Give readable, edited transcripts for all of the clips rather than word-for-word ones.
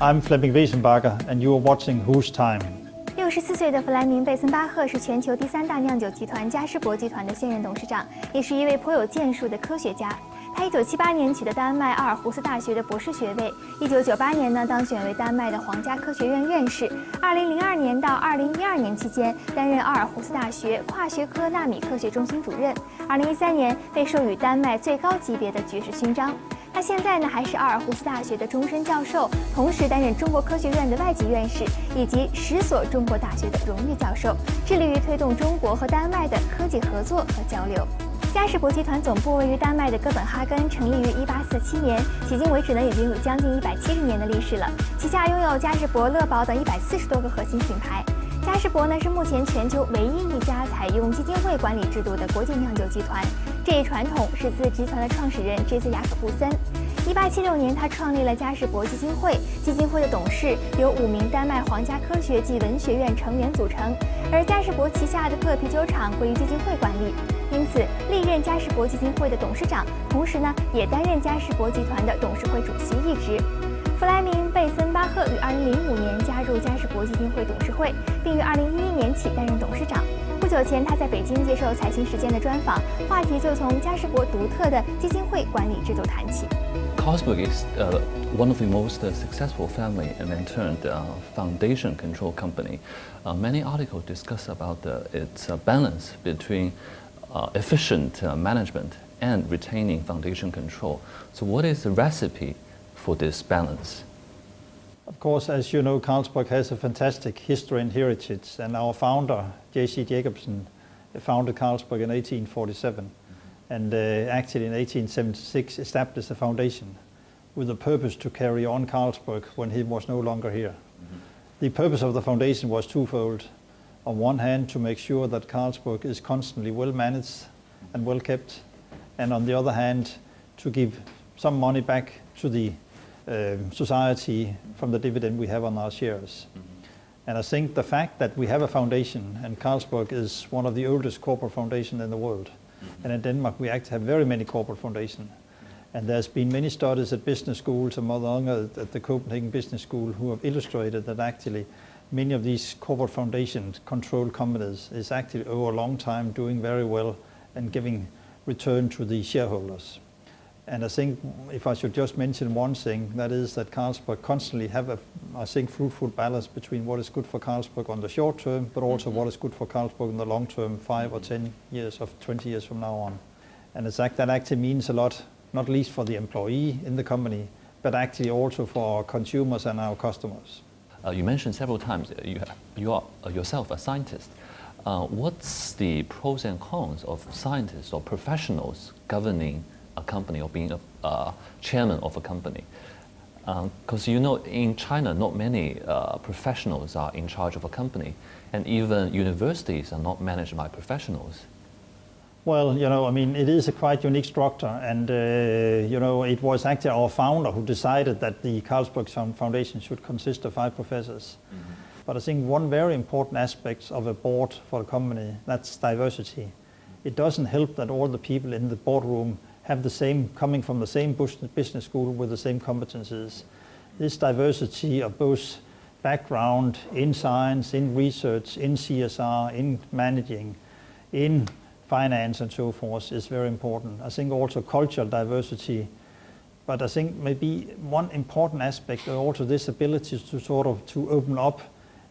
I'm Flemming Beson Bacher, and you are watching Whose Time. 64岁的弗莱明·贝森巴赫是全球第3大酿酒集团嘉士伯集团的现任董事长，也是一位颇有建树的科学家。他1978年取得丹麦阿尔胡斯大学的博士学位，1998年呢当选为丹麦的皇家科学院院士，2002年到2012年期间担任阿尔胡斯大学跨学科纳米科学中心主任，2013年被授予丹麦最高级别的爵士勋章。他现在呢还是阿尔胡斯大学的终身教授，同时担任中国科学院的外籍院士以及10所中国大学的荣誉教授，致力于推动中国和丹麦的科技合作和交流。嘉士伯集团总部位于丹麦的哥本哈根，成立于1847年，迄今为止呢已经有将近170年的历史了。旗下拥有嘉士伯、乐宝等140多个核心品牌。嘉士伯呢是目前全球唯一一家采用基金会管理制度的国际酿酒集团。这一传统是自集团的创始人杰兹·雅可布森。1876年，他创立了嘉士伯基金会。基金会的董事由5名丹麦皇家科学及文学院成员组成，而嘉士伯旗下的各啤酒厂归于基金会管理，因此历任嘉士伯基金会的董事长，同时呢也担任嘉士伯集团的董事会主席一职。弗莱明·贝森巴赫于2005年加入嘉士伯基金会董事会，并于2011年起担任董事长。不久前，他在北京接受《财新时间》的专访，话题就从嘉士伯独特的基金会管理制度谈起。Carlsberg is one of the most successful family and in turn foundation control company. Many articles discuss about its balance between efficient management and retaining foundation control. So what is the recipe for this balance? Of course, as you know, Carlsberg has a fantastic history and heritage, and our founder, J.C. Jacobsen, founded Carlsberg in 1847, and actually in 1876 established a foundation with a purpose to carry on Carlsberg when he was no longer here. The purpose of the foundation was twofold. On one hand, to make sure that Carlsberg is constantly well managed and well kept, and on the other hand, to give some money back to the society from the dividend we have on our shares. And I think the fact that we have a foundation, and Carlsberg is one of the oldest corporate foundations in the world, and in Denmark we actually have very many corporate foundations. And there's been many studies at business schools, among others at the Copenhagen Business School, who have illustrated that actually many of these corporate foundations controlled companies is actually over a long time doing very well and giving return to the shareholders. And I think if I should just mention one thing, that is that Carlsberg constantly have a, I think, fruitful balance between what is good for Carlsberg on the short term, but also what is good for Carlsberg in the long term, 5 or 10 years or 20 years from now on. And that actually means a lot, not least for the employee in the company, but actually also for our consumers and our customers. You mentioned several times you are yourself a scientist. What's the pros and cons of scientists or professionals governing a company or being a chairman of a company? Because you know in China not many professionals are in charge of a company, and even universities are not managed by professionals. Well, you know, I mean, it is a quite unique structure, and you know, it was actually our founder who decided that the Carlsberg Foundation should consist of 5 professors. But I think one very important aspect of a board for a company, that's diversity. It doesn't help that all the people in the boardroom have the same, coming from the same business school with the same competencies. This diversity of both background in science, in research, in CSR, in managing, in finance and so forth is very important. I think also cultural diversity, but I think maybe one important aspect is also this ability to sort of to open up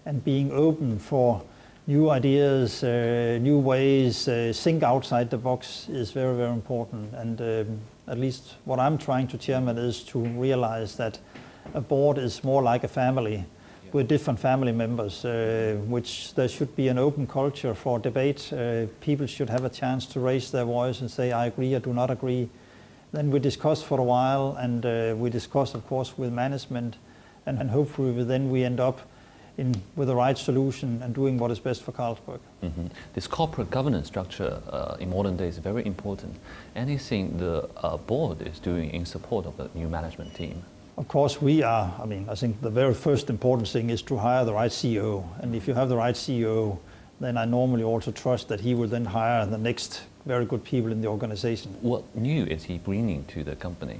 and being open for new ideas, new ways, think outside the box is very, very important. And at least what I'm trying to chairman is to realize that a board is more like a family with different family members, which there should be an open culture for debate. People should have a chance to raise their voice and say, I agree, I do not agree. Then we discuss for a while, and we discuss, of course, with management, and hopefully then we end up with the right solution and doing what is best for Carlsberg. This corporate governance structure in modern days is very important. Anything the board is doing in support of the new management team? Of course, we are. I mean, I think the very first important thing is to hire the right CEO. And if you have the right CEO, then I normally also trust that he will then hire the next very good people in the organization. What new is he bringing to the company?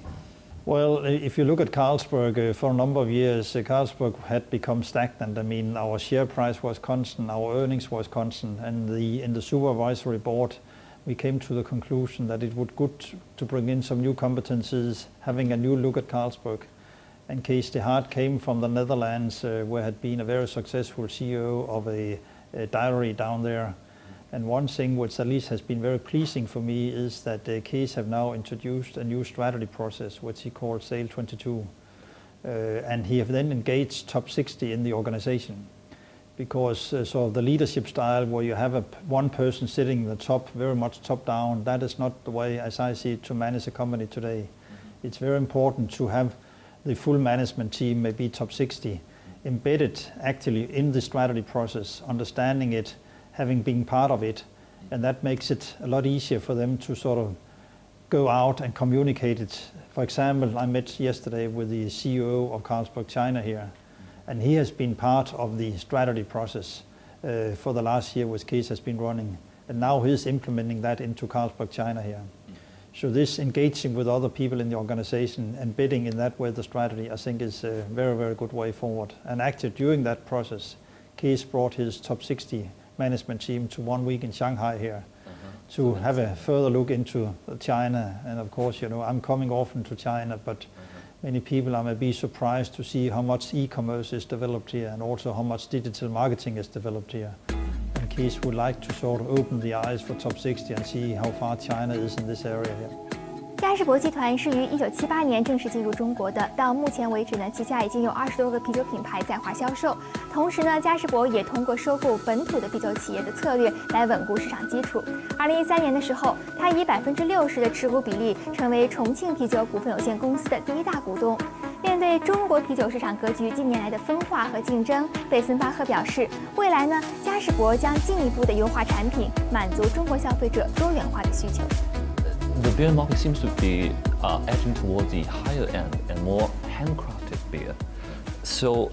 Well, if you look at Carlsberg, for a number of years, Carlsberg had become stagnant. I mean, our share price was constant, our earnings was constant, and in the supervisory board, we came to the conclusion that it would be good to bring in some new competencies, having a new look at Carlsberg. And Kees de Hart came from the Netherlands, where had been a very successful CEO of a dairy down there. And one thing which at least has been very pleasing for me is that Kees have now introduced a new strategy process, which he called Sail 22. And he have then engaged top 60 in the organization. Because sort of the leadership style where you have one person sitting at the top, very much top down, that is not the way, as I see it, to manage a company today. It's very important to have the full management team, maybe top 60, embedded actually in the strategy process, understanding it, having been part of it, and that makes it a lot easier for them to sort of go out and communicate it. For example, I met yesterday with the CEO of Carlsberg China here, and he has been part of the strategy process for the last year which Kees has been running, and now he's implementing that into Carlsberg China here. So this engaging with other people in the organization and bidding in that way the strategy, I think is a very, very good way forward. And actually during that process, Kees brought his top 60 management team to 1 week in Shanghai here to have a further look into China. And of course, you know, I'm coming often to China, but many people are maybe surprised to see how much e-commerce is developed here and also how much digital marketing is developed here. And Kees would like to sort of open the eyes for top 60 and see how far China is in this area here. 嘉士伯集团是于1978年正式进入中国的，到目前为止呢，旗下已经有20多个啤酒品牌在华销售。同时呢，嘉士伯也通过收购本土的啤酒企业的策略来稳固市场基础。2013年的时候，他以60%的持股比例成为重庆啤酒股份有限公司的第1大股东。面对中国啤酒市场格局近年来的分化和竞争，贝森巴赫表示，未来呢，嘉士伯将进一步的优化产品，满足中国消费者多元化的需求。The beer market seems to be edging towards the higher end and more handcrafted beer. So,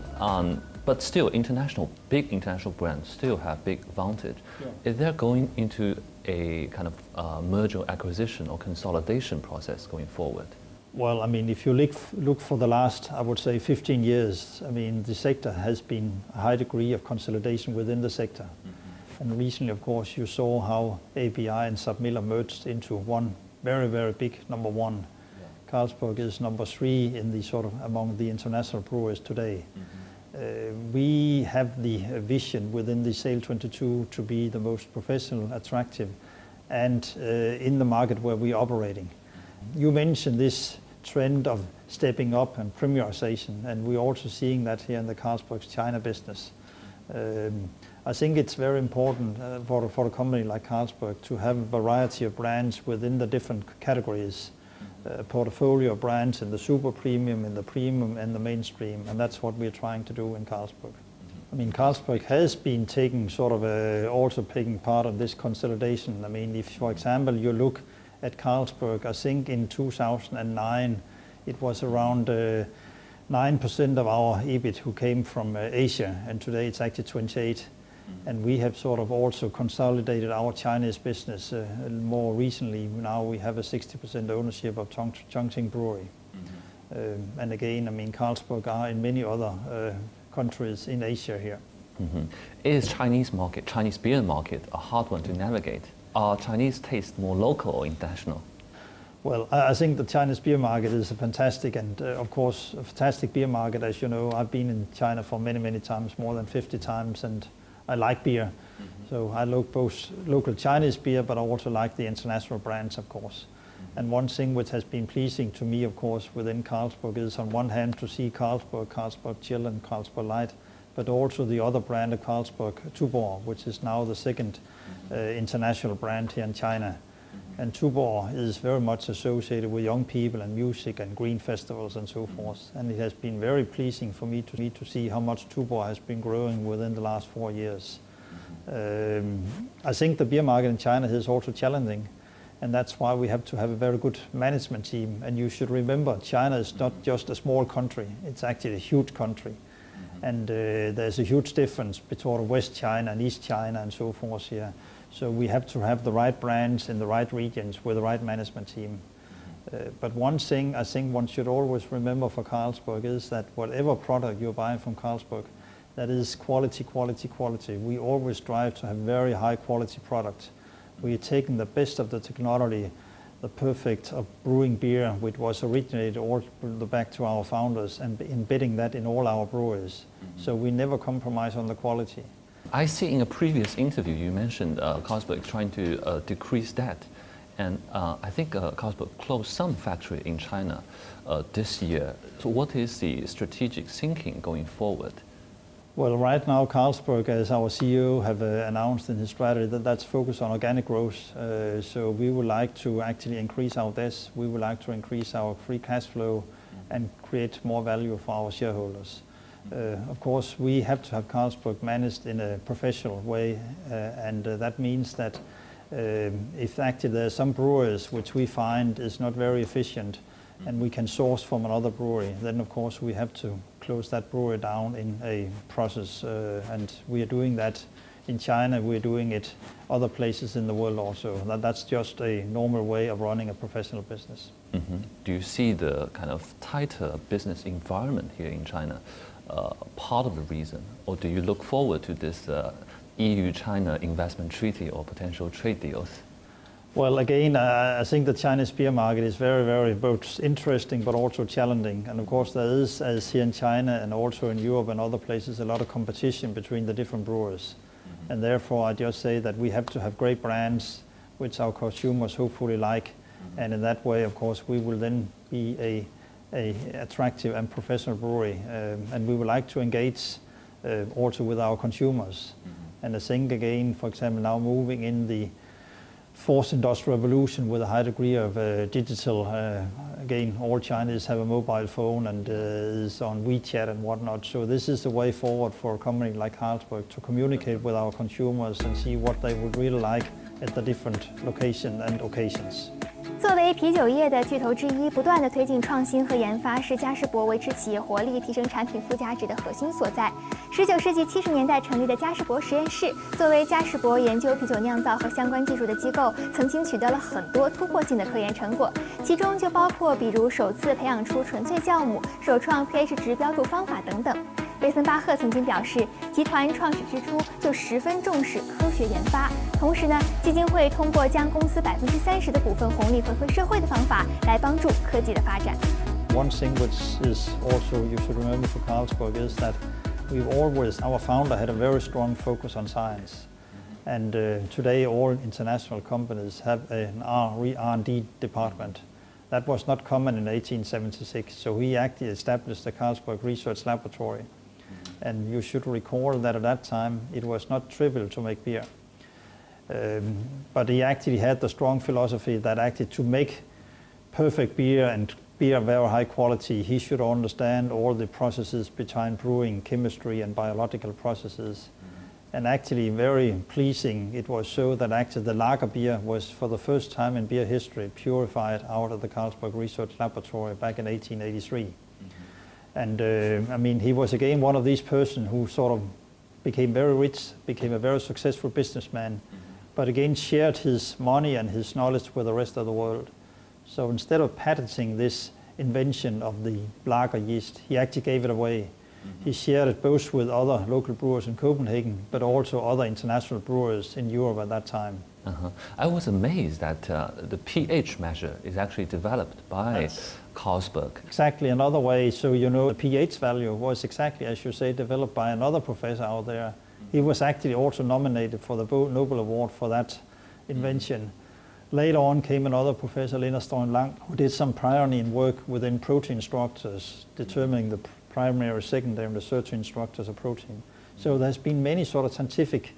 but still, big international brands still have big advantage. Yeah. Is there going into a kind of merger, acquisition, or consolidation process going forward? Well, I mean, if you look for the last, I would say, 15 years, I mean, the sector has been a high degree of consolidation within the sector. And recently, of course, you saw how ABI and SABMiller merged into one very, very big number one. Yeah. Carlsberg is number 3 in the sort of among the international brewers today. We have the vision within the Sail 22 to be the most professional, attractive, and in the market where we're operating. You mentioned this trend of stepping up and premiumization, and we're also seeing that here in the Carlsberg's China business. I think it's very important for a company like Carlsberg to have a variety of brands within the different categories, a portfolio of brands in the super premium, in the premium, and the mainstream, and that's what we're trying to do in Carlsberg. I mean, Carlsberg has been taking sort of also taking part of this consolidation. I mean, if, for example, you look at Carlsberg, I think in 2009, it was around 9% of our EBIT who came from Asia, and today it's actually 28%. And we have sort of also consolidated our Chinese business more recently. Now we have a 60% ownership of Chongqing Brewery. And again, I mean, Carlsberg are in many other countries in Asia here. Is Chinese beer market, a hard one to navigate? Are Chinese tastes more local or international? Well, I think the Chinese beer market is a fantastic and, of course, a fantastic beer market. As you know, I've been in China for many, many times, more than 50 times, and I like beer. So I look both local Chinese beer, but I also like the international brands, of course. And one thing which has been pleasing to me, of course, within Carlsberg is on one hand to see Carlsberg, Carlsberg Chill and Carlsberg Light, but also the other brand of Carlsberg, Tuborg, which is now the second international brand here in China. And Tuborg is very much associated with young people and music and green festivals and so forth. And it has been very pleasing for me to see how much Tuborg has been growing within the last 4 years. I think the beer market in China is also challenging, and that's why we have to have a very good management team. And you should remember, China is not just a small country, it's actually a huge country. And there's a huge difference between West China and East China and so forth here. So we have to have the right brands in the right regions with the right management team. But one thing I think one should always remember for Carlsberg is that whatever product you're buying from Carlsberg, that is quality, quality, quality. We always strive to have very high quality products. We are taking the best of the technology, the perfect of brewing beer, which was originated all back to our founders, and embedding that in all our breweries. So we never compromise on the quality. I see in a previous interview you mentioned Carlsberg trying to decrease debt. And I think Carlsberg closed some factory in China this year. So what is the strategic thinking going forward? Well, right now Carlsberg, as our CEO have announced in his strategy, that's focused on organic growth. So we would like to actually increase our debts. We would like to increase our free cash flow and create more value for our shareholders. Of course, we have to have Carlsberg managed in a professional way, and that means that if actually there are some brewers which we find is not very efficient and we can source from another brewery, then of course we have to close that brewery down in a process, and we are doing that in China, we're doing it other places in the world also. That's just a normal way of running a professional business. Mm-hmm. Do you see the kind of tighter business environment here in China part of the reason, or do you look forward to this EU-China investment treaty or potential trade deals? Well, again, I think the Chinese beer market is very, very both interesting but also challenging. And of course there is, as here in China and also in Europe and other places, a lot of competition between the different brewers. Mm-hmm. And therefore I just say that we have to have great brands which our consumers hopefully like. Mm-hmm. And in that way, of course, we will then be a attractive and professional brewery. And we would like to engage also with our consumers. Mm-hmm. And I think again, for example, now moving in the fourth industrial revolution with a high degree of digital, again, all Chinese have a mobile phone and is on WeChat and whatnot. So this is the way forward for a company like Carlsberg to communicate with our consumers and see what they would really like at the different locations and occasions. 作为啤酒业的巨头之一，不断地推进创新和研发是嘉士伯维持企业活力、提升产品附加值的核心所在。19世纪70年代成立的嘉士伯实验室，作为嘉士伯研究啤酒酿造和相关技术的机构，曾经取得了很多突破性的科研成果，其中就包括比如首次培养出纯粹酵母、首创 pH 值标注方法等等。贝森巴赫曾经表示，集团创始之初就十分重视科学研发，同时呢，基金会通过将公司30%的股份红利回馈社会的方法来帮助科技的发展。One thing which is also you should remember for Carlsberg is that we've always, our founder had a very strong focus on science. And today all international companies have an R&D department. That was not common in 1876, so he actually established the Carlsberg Research Laboratory. And you should recall that at that time it was not trivial to make beer. But he actually had the strong philosophy that actually to make perfect beer and beer of very high quality, he should understand all the processes behind brewing, chemistry and biological processes. And actually very pleasing, it was so that actually the lager beer was for the first time in beer history purified out of the Carlsberg Research Laboratory back in 1883. And I mean, he was again one of these persons who sort of became very rich, became a very successful businessman, but again shared his money and his knowledge with the rest of the world. So instead of patenting this invention of the lager yeast, he actually gave it away. He shared it both with other local brewers in Copenhagen, but also other international brewers in Europe at that time. I was amazed that the pH measure is actually developed by Carlsberg. Exactly, another way. So, you know, the pH value was exactly, as you say, developed by another professor out there. He was actually also nominated for the Nobel Award for that invention. Later on came another professor, Lennart Strøm-Lang, who did some pioneering work within protein structures, determining the primary, secondary, and the tertiary structures of protein. So there's been many sort of scientific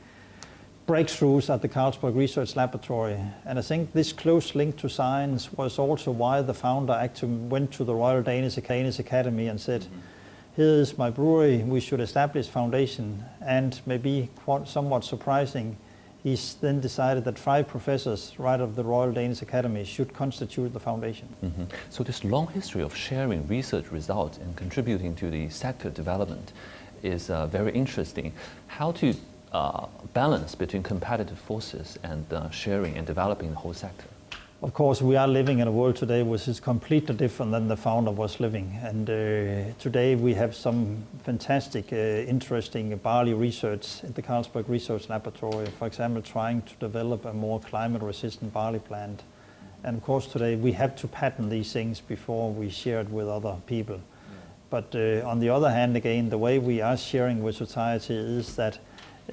breakthroughs at the Carlsberg Research Laboratory. And I think this close link to science was also why the founder actually went to the Royal Danish Academy and said, here is my brewery, we should establish foundation. And maybe somewhat surprising, he's then decided that 5 professors right of the Royal Danish Academy should constitute the foundation. So this long history of sharing research results and contributing to the sector development is very interesting. How to balance between competitive forces and sharing and developing the whole sector? of course, we are living in a world today which is completely different than the founder was living. And today we have some fantastic, interesting barley research at the Carlsberg Research Laboratory, for example, trying to develop a more climate-resistant barley plant. And of course, today we have to patent these things before we share it with other people. But on the other hand, again, the way we are sharing with society is that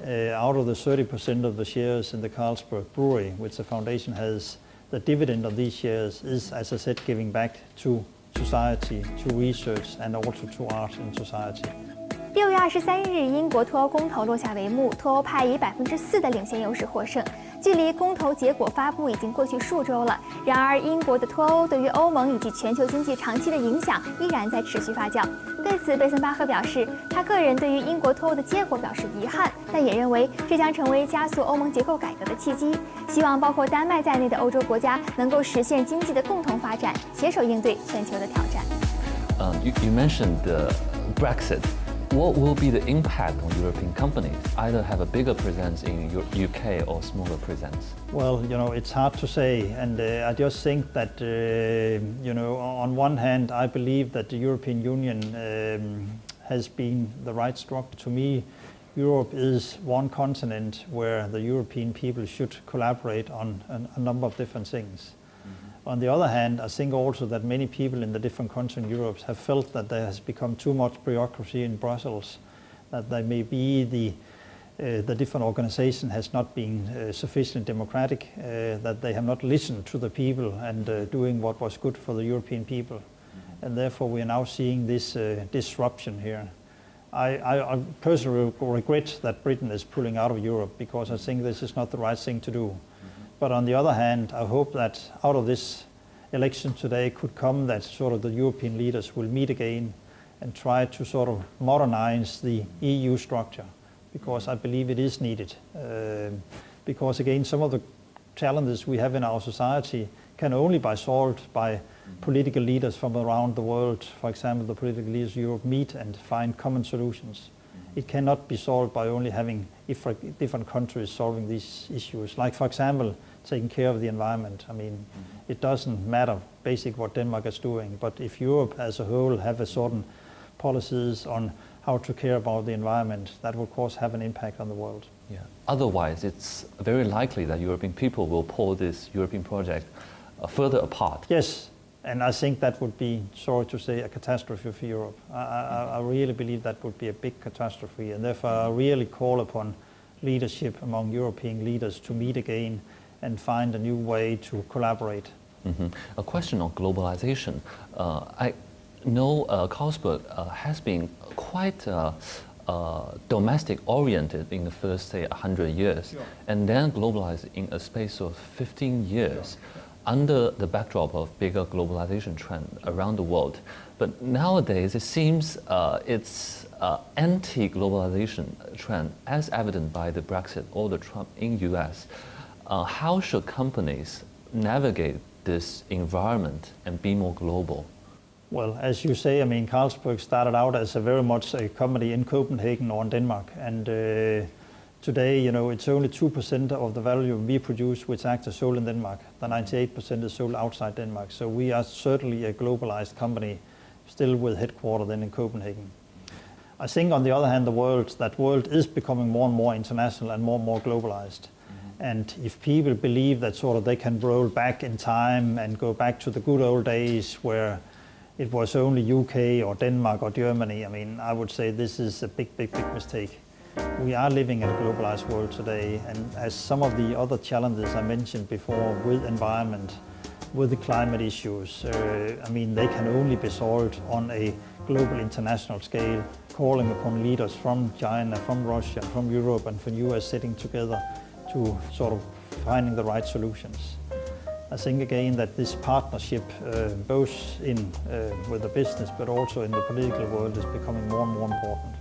out of the 30% of the shares in the Carlsberg Brewery, which the foundation has, the dividend of these shares is, as I said, giving back to society, to research, and also to art and society. 6月23日，英国脱欧公投落下帷幕，脱欧派以4%的领先优势获胜。距离公投结果发布已经过去数周了，然而英国的脱欧对于欧盟以及全球经济长期的影响依然在持续发酵。对此，贝森巴赫表示，他个人对于英国脱欧的结果表示遗憾，但也认为这将成为加速欧盟结构改革的契机。希望包括丹麦在内的欧洲国家能够实现经济的共同发展，携手应对全球的挑战。You mentioned Brexit. What will be the impact on European companies? Either have a bigger presence in UK or smaller presence? Well, it's hard to say, and I just think that, on one hand, I believe that the European Union has been the right structure. To me, Europe is one continent where the European people should collaborate on a number of different things. On the other hand, I think also that many people in the different countries in Europe have felt that there has become too much bureaucracy in Brussels, that there may be the different organization has not been sufficiently democratic, that they have not listened to the people and doing what was good for the European people. And therefore we are now seeing this disruption here. I personally regret that Britain is pulling out of Europe because I think this is not the right thing to do. But on the other hand, I hope that out of this election today could come that sort of the European leaders will meet again and try to sort of modernize the EU structure, because I believe it is needed. Because again, some of the challenges we have in our society can only be solved by political leaders from around the world. For example, the political leaders of Europe meet and find common solutions. It cannot be solved by only having different countries solving these issues. Like, for example, taking care of the environment. I mean, it doesn't matter basically what Denmark is doing, but if Europe as a whole have a certain policies on how to care about the environment, that will of course have an impact on the world. Yeah. Otherwise, it's very likely that European people will pull this European project further apart. Yes. And I think that would be, sorry to say, a catastrophe for Europe. I really believe that would be a big catastrophe, and therefore I really call upon leadership among European leaders to meet again and find a new way to collaborate. A question on globalization. I know Carlsberg has been quite domestic-oriented in the first, say, 100 years, sure, and then globalized in a space of 15 years. Sure. Under the backdrop of bigger globalization trend around the world. But nowadays it seems it's anti-globalization trend, as evident by the Brexit or the Trump in US. How should companies navigate this environment and be more global? Well, as you say, I mean, Carlsberg started out as a very much a company in Copenhagen or in Denmark, and today, it's only 2% of the value we produce which actually is sold in Denmark. The 98% is sold outside Denmark. So we are certainly a globalized company, still with headquarters then in Copenhagen. I think on the other hand, the world is becoming more and more international and more globalized. And if people believe that sort of they can roll back in time and go back to the good old days where it was only UK or Denmark or Germany, I mean, I would say this is a big mistake. We are living in a globalized world today, and as some of the other challenges I mentioned before with environment, with the climate issues, I mean, they can only be solved on a global international scale, calling upon leaders from China, from Russia, from Europe and from US sitting together to sort of finding the right solutions. I think again that this partnership, both with the business but also in the political world, is becoming more and more important.